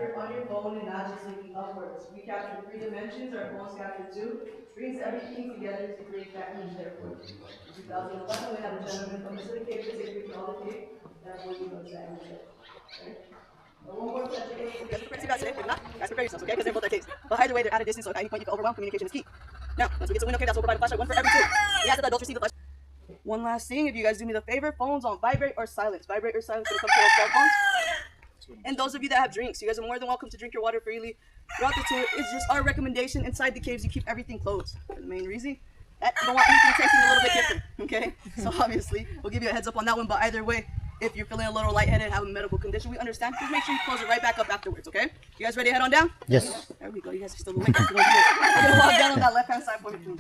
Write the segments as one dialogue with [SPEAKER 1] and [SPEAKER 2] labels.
[SPEAKER 1] you're on your phone and not just looking upwards. We capture 3 dimensions, our phones capture 2. Brings everything together to create that image there for you. In 2011, we had a gentleman come into the cave to take a picture of the cave. That way you know it's that image there. Okay? One more pledge again. You guys are prepared to see guys today? If not, guys prepare yourselves, okay? Because they're both their caves. But either way, they're at a distance, so at any point you feel overwhelmed, communication is key. Now, once we get to window cave, that's what we'll provide a flashlight, one for every 2. We ask that the adults receive the flashlight. One last thing, if you guys do me the favor, phones on vibrate or silence. Vibrate or silence when it comes to those cell phones. And those of you that have drinks, you guys are more than welcome to drink your water freely throughout the tour. It's just our recommendation. Inside the caves, you keep everything closed. For the main reason that you don't want anything tasting a little bit different, okay? So obviously, we'll give you a heads up on that one, but either way, if you're feeling a little lightheaded, have a medical condition, we understand. Just make sure you close it right back up afterwards, okay? You guys ready to head on down?
[SPEAKER 2] Yes.
[SPEAKER 1] There we go. You guys are still awake. I'm going to walk down on that left-hand side for me, please.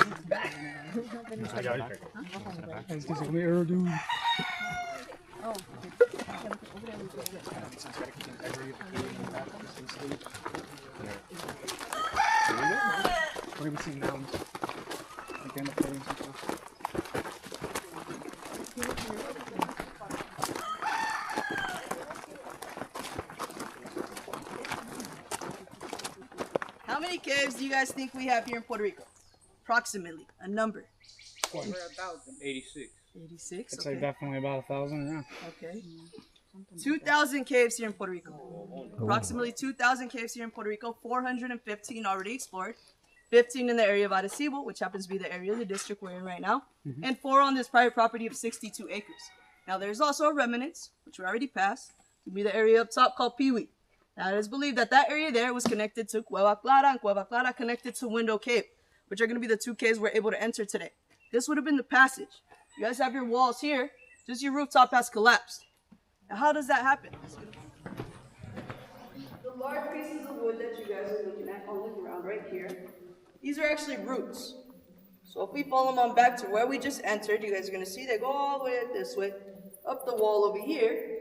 [SPEAKER 1] How many caves do you guys think we have here in Puerto Rico? Approximately, a number.
[SPEAKER 3] We're 86.
[SPEAKER 1] 86,
[SPEAKER 4] It's
[SPEAKER 1] okay.
[SPEAKER 4] like definitely about 1,000, yeah.
[SPEAKER 1] Okay. 2,000 caves here in Puerto Rico. Approximately 2,000 caves here in Puerto Rico. 415 already explored. 15 in the area of Arecibo, which happens to be the area of the district we're in right now. And 4 on this private property of 62 acres. Now there's also a remnants, which we already passed, to be the area up top called Pee-wee. Now it is believed that that area there was connected to Cueva Clara, and Cueva Clara connected to Window Cave, which are going to be the 2 caves we're able to enter today. This would have been the passage. You guys have your walls here, just your rooftop has collapsed. Now how does that happen? The large pieces of wood that you guys are looking at on the ground right here, these are actually roots. So if we follow them on back to where we just entered, you guys are going to see they go all the way this way, up the wall over here,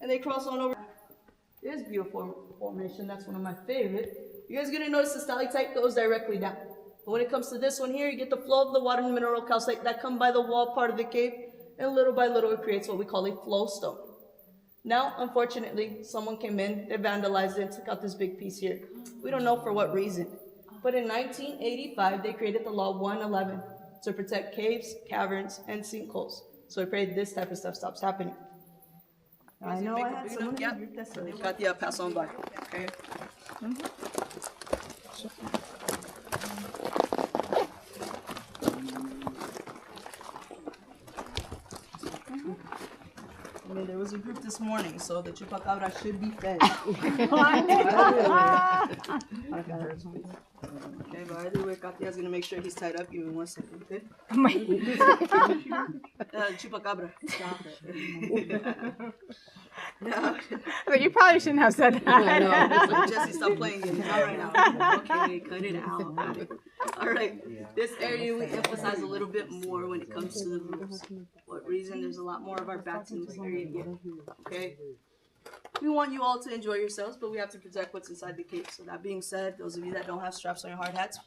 [SPEAKER 1] and they cross on over. This beautiful formation, that's one of my favorite. You guys are going to notice the stalactite goes directly down. But when it comes to this one here, you get the flow of the water and mineral calcite that come by the wall part of the cave, and little by little it creates what we call a flow stone. Now, unfortunately, someone came in, they vandalized it, and took out this big piece here. We don't know for what reason. But in 1985, they created the Law 111 to protect caves, caverns, and sinkholes. So we pray this type of stuff stops happening. I know I had someone got the pass on by. Okay. I mean, there was a group this morning, so the chupacabra should be fed. Okay, but either way, Katia's gonna make sure he's tied up. Give me 1 second, okay? Chupacabra. Stop it.
[SPEAKER 5] But you probably shouldn't have said that.
[SPEAKER 1] I know. Jesse, stop playing games. Not right now. Okay, cut it out. All right. This area we emphasize a little bit more when it comes to the roofs. What reason? There's a lot more of our bats in this area here. Okay. We want you all to enjoy yourselves, but we have to protect what's inside the cave. So that being said, those of you that don't have straps on your hard hats,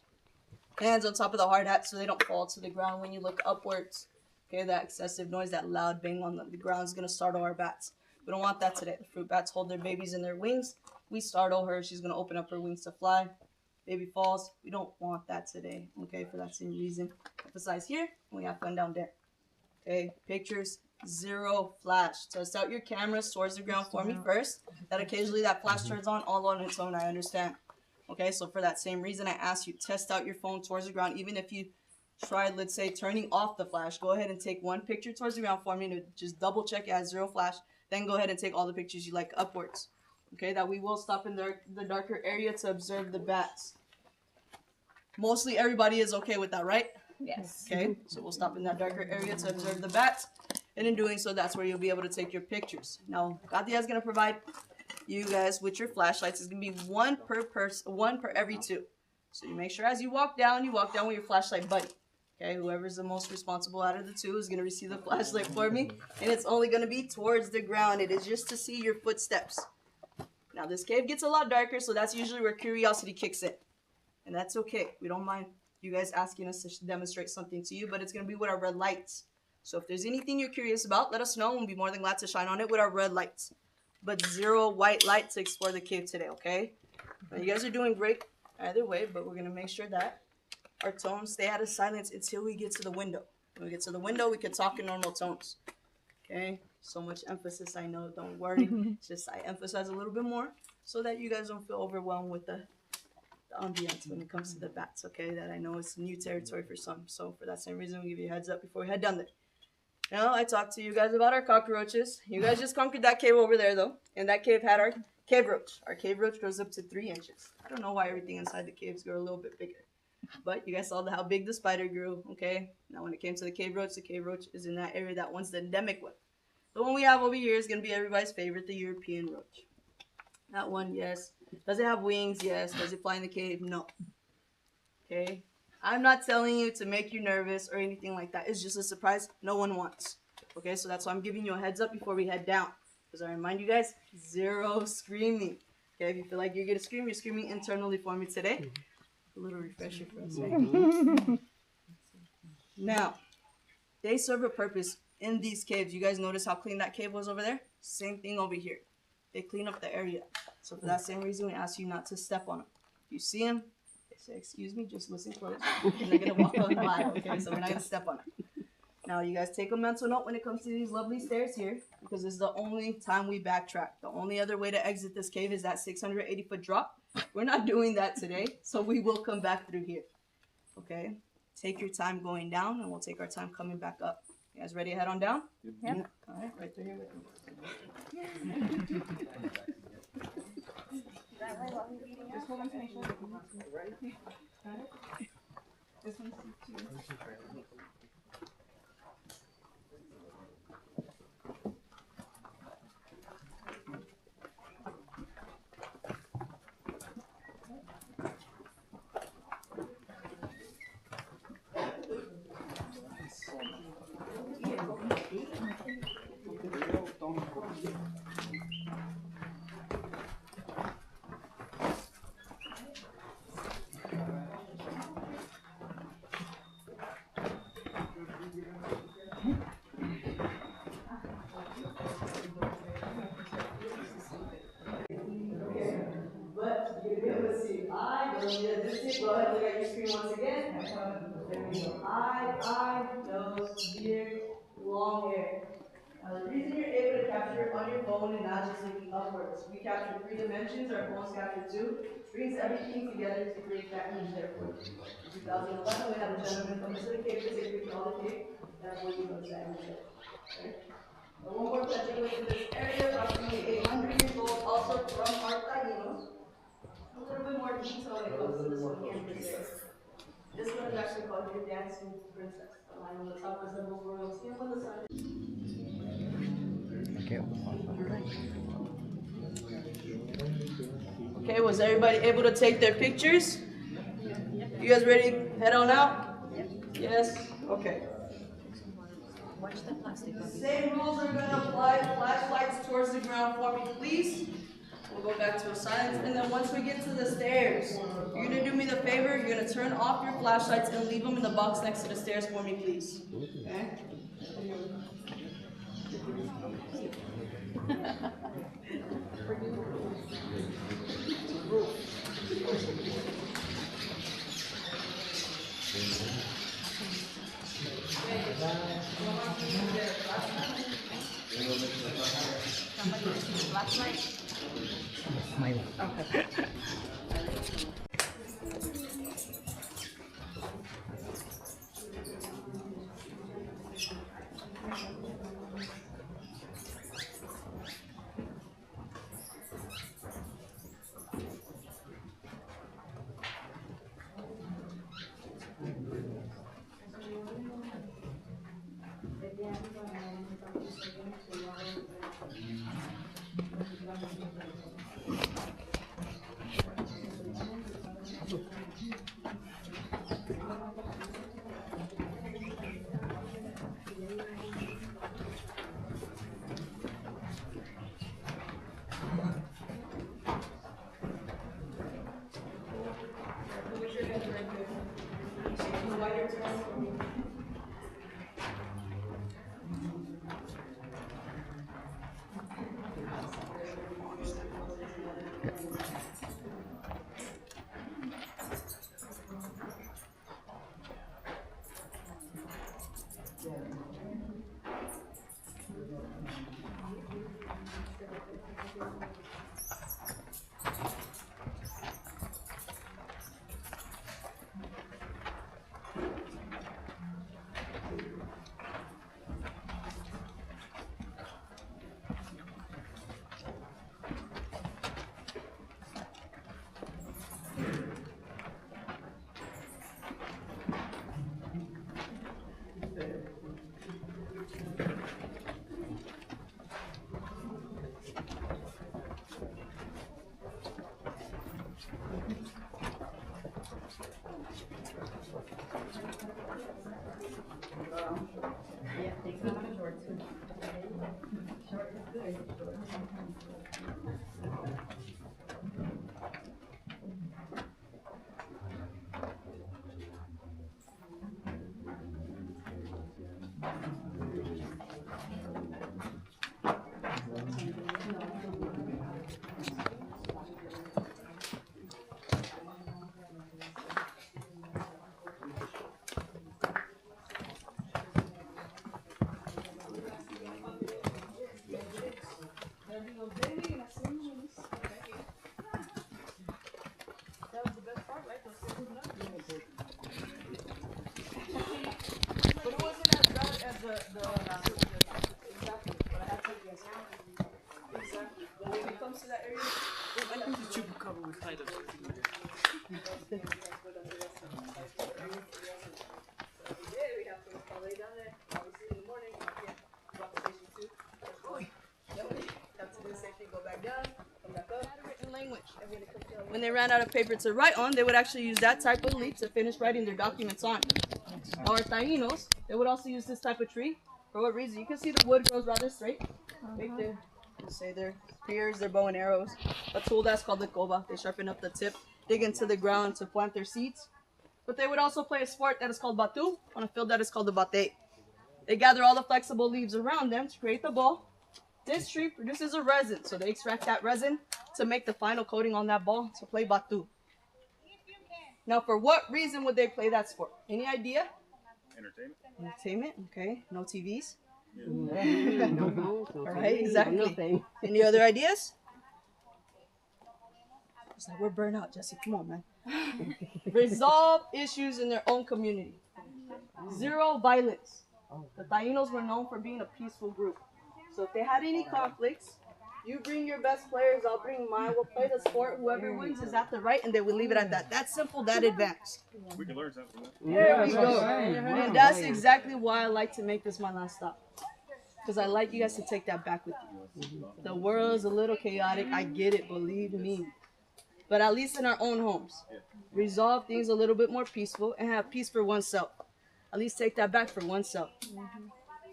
[SPEAKER 1] hands on top of the hard hat so they don't fall to the ground when you look upwards. Okay, that excessive noise, that loud bang on the ground is going to startle our bats. We don't want that today. The fruit bats hold their babies in their wings. We startle her. She's going to open up her wings to fly. Baby falls. We don't want that today. Okay, for that same reason. Emphasize here, and we have fun down there. Okay, pictures, 0 flash. Test out your cameras towards the ground for me first. That occasionally that flash turns on all on its own, I understand. Okay, so for that same reason, I asked you, test out your phone towards the ground. Even if you tried, let's say, turning off the flash, go ahead and take 1 picture towards the ground for me to just double check it has 0 flash. Then go ahead and take all the pictures you like upwards. Okay, that we will stop in the darker area to observe the bats. Mostly everybody is okay with that, right?
[SPEAKER 5] Yes.
[SPEAKER 1] Okay, so we'll stop in that darker area to observe the bats. And in doing so, that's where you'll be able to take your pictures. Now, Katia is going to provide you guys with your flashlights. It's going to be 1 per person, 1 per every 2. So you make sure as you walk down with your flashlight buddy. Okay, whoever's the most responsible out of the 2 is going to receive the flashlight for me. And it's only going to be towards the ground. It is just to see your footsteps. Now, this cave gets a lot darker, so that's usually where curiosity kicks in. And that's okay. We don't mind you guys asking us to demonstrate something to you, but it's going to be with our red lights. So if there's anything you're curious about, let us know, and we'll be more than glad to shine on it with our red lights. but 0 white light to explore the cave today, okay? Now, you guys are doing great either way, but we're gonna make sure that our tones stay out of silence until we get to the window. When we get to the window, we can talk in normal tones, okay? So much emphasis, I know, don't worry. It's just I emphasize a little bit more so that you guys don't feel overwhelmed with the ambiance when it comes to the bats, okay? That I know is new territory for some. So for that same reason, we give you a heads up before we head down there. Now, I talked to you guys about our cockroaches. You guys just conquered that cave over there, though. And that cave had our cave roach. Our cave roach grows up to 3 inches. I don't know why everything inside the caves grew a little bit bigger. But you guys saw how big the spider grew, okay? Now, when it came to the cave roach is in that area that one's the endemic one. The one we have over here is going to be everybody's favorite, the European roach. That one, yes. Does it have wings? Yes. Does it fly in the cave? No. Okay? I'm not telling you to make you nervous or anything like that. It's just a surprise no one wants. Okay? So that's why I'm giving you a heads up before we head down. Because I remind you guys, 0 screaming. Okay? If you feel like you're going to scream, you're screaming internally for me today. A little refresher for us, right? Now, they serve a purpose in these caves. You guys notice how clean that cave was over there? Same thing over here. They clean up the area. So for that same reason, we ask you not to step on them. If you see them, they say, excuse me, just listen close. And they're going to walk on by, okay? So we're not going to step on them. Now, you guys take a mental note when it comes to these lovely stairs here, because this is the only time we backtrack. The only other way to exit this cave is that 680-foot drop. We're not doing that today, so we will come back through here, okay? Take your time going down, and we'll take our time coming back up. You guys ready to head on down?
[SPEAKER 5] Yep.
[SPEAKER 1] All right, right through here with me.
[SPEAKER 5] Just hold on to my shoulder. This one's too.
[SPEAKER 1] But you're gonna be able to see eye, don't need a distance. Go ahead and look at your screen once again. There we go. Eye, nose, beard, long hair. Now the reason you're able to capture it on your phone and not just looking upwards, we capture 3 dimensions, our phones capture 2, brings everything together to create that image there for you. In 2011, we had a gentleman come into the cave to take a picture of the cave. That's what you know that image there. Okay? Now, one more particular to this area, approximately 800 years old, also from our Taínos. A little bit more detail when it comes to this one here. This one is actually called your dancing princess. The line on the top resembles royalty, and when the sun is okay, was everybody able to take their pictures? You guys ready to head on out? Yes? Okay.
[SPEAKER 2] Watch the plastic.
[SPEAKER 1] Same rules are going to apply. Flashlights towards the ground for me, please. We'll go back to a silence. And then once we get to the stairs, you're going to do me the favor. You're going to turn off your flashlights and leave them in the box next to the stairs for me, please. Okay? But it wasn't as bad as exactly. But I had to guess. Exactly. But when it comes to that area,
[SPEAKER 3] I think the tube cover was tied up.
[SPEAKER 1] When they ran out of paper to write on, they would actually use that type of leaf to finish writing their documents on. Our Taínos, they would also use this type of tree. For what reason? You can see the wood grows rather straight. Right there. Let's say their spears, their bow and arrows. A tool that's called the cova. They sharpen up the tip, dig into the ground to plant their seeds. But they would also play a sport that is called batu on a field that is called the bate. They gather all the flexible leaves around them to create the ball. This tree produces a resin, so they extract that resin to make the final coating on that ball to play batu. Now, for what reason would they play that sport? Any idea?
[SPEAKER 4] Entertainment.
[SPEAKER 1] Entertainment, okay. No TVs.
[SPEAKER 6] No,
[SPEAKER 1] All right, exactly.
[SPEAKER 6] Nothing.
[SPEAKER 1] Any other ideas? It's like, we're burnt out, Jesse. Come on, man. Resolve issues in their own community. Zero violence. The Taínos were known for being a peaceful group. So if they had any conflicts, you bring your best players, I'll bring mine. We'll play the sport. Whoever wins is at the right, and they would leave it at that. That's simple, that advanced.
[SPEAKER 4] We can learn something.
[SPEAKER 1] There we go. And that's exactly why I like to make this my last stop. Because I like you guys to take that back with you. The world's a little chaotic. I get it, believe me. But at least in our own homes, resolve things a little bit more peaceful and have peace for oneself. At least take that back for oneself.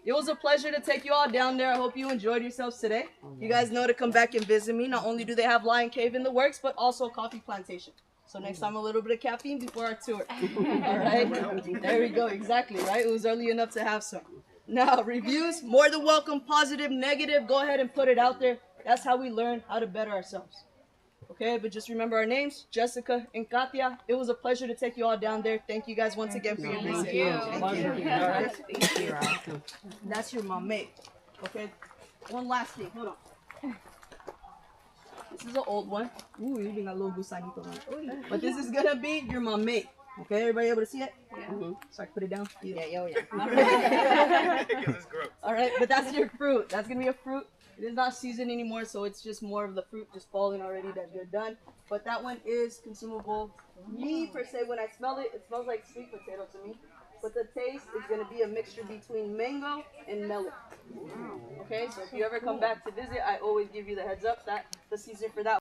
[SPEAKER 1] It was a pleasure to take you all down there. I hope you enjoyed yourselves today. You guys know to come back and visit me. Not only do they have Lion Cave in the works, but also a coffee plantation. So next time, a little bit of caffeine before our tour. All right? There we go. Exactly, right? It was early enough to have some. Now, reviews, more than welcome. Positive, negative, go ahead and put it out there. That's how we learn how to better ourselves. Okay, but just remember our names, Jessica and Katia. It was a pleasure to take you all down there. Thank you guys once again for your visit. Thank you. All right.
[SPEAKER 6] Thank you.
[SPEAKER 1] That's your mate. Okay, one last thing. Hold on. This is an old one. Ooh, you got a little gusanito on it. But this is gonna be your mate. Okay, everybody able to see it? Yeah. So I can put it down?
[SPEAKER 6] Yeah, yeah.
[SPEAKER 1] All right.
[SPEAKER 4] Because it's gross.
[SPEAKER 1] All right, but that's your fruit. That's gonna be a fruit. It is not seasoned anymore, so it's just more of the fruit just falling already that you're done. But that one is consumable. Me, per se, when I smell it, it smells like sweet potato to me. But the taste is going to be a mixture between mango and melon. Okay, so if you ever come back to visit, I always give you the heads up that the season for that